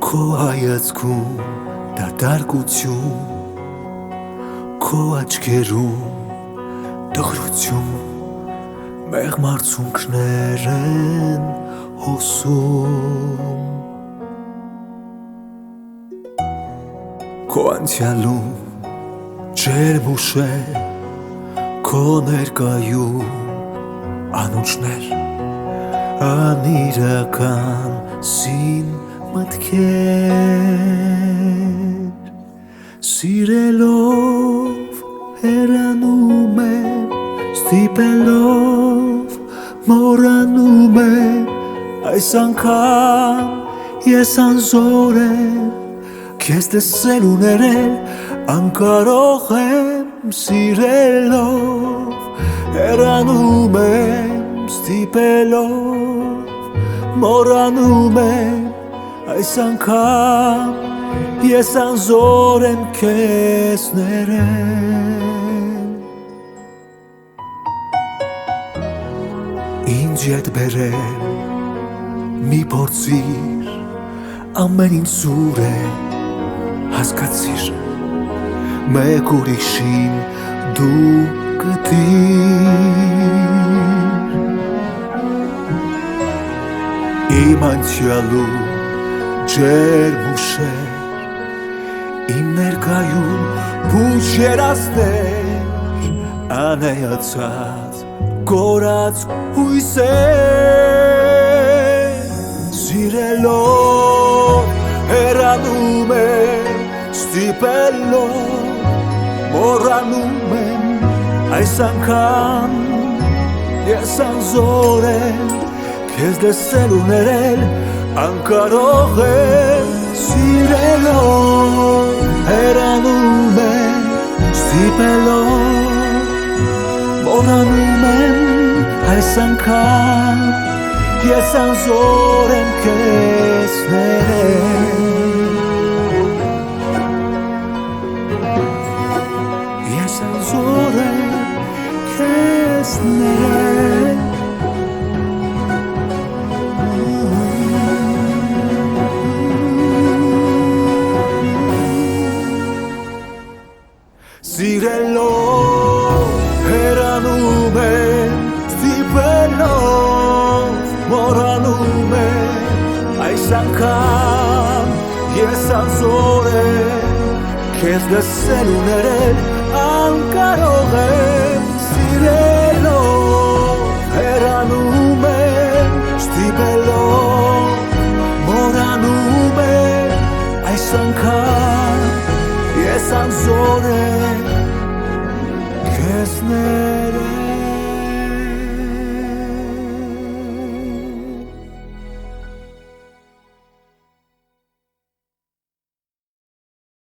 Քո հայացքում դատարկություն, քո աչքերում տխրություն, մեղմ արցունքներ են հոսում։ Քո անցյալում ջերմ ուշեր, քո ներկայում անուրջներ, անիրական սին մտքեր, սիրելով հեռանում եմ, ստիպելով մոռանում եմ, այս անգամ ես անզոր եմ, քեզ տեսել ու ներել անկարող եմ, սիրելով հեռանում եմ, ստիպելով մոռանում եմ, այս անգամ ես անզոր եմ քեզ ներել։ Ինձ ետ բերել մի փորձիր, ամեն ինչ սուր է, հասկացիր, մեկ ուրիշին դու գտիր։ Իմ անցյալում ջերմ ուշեր, իմ ներկայում փուչ երազներ, անհայացած կորած հույսեր, սիրելով հեռանում եմ, ստիպելով մոռանում եմ, այս անգամ ես անզոր եմ, քեզ տեսել ու ներել անկարող եմ, սիրելով հեռանում եմ, ստիպելով մոռանում եմ, այս անգամ ես անզոր եմ քեզ ներել։ Ես անզոր եմ քեզ ներել։ Սիրելով հեռանում եմ, ստիպելով մոռանում եմ, այս անգամ ես անզոր եմ, քեզ տեսել ու ներել անկարող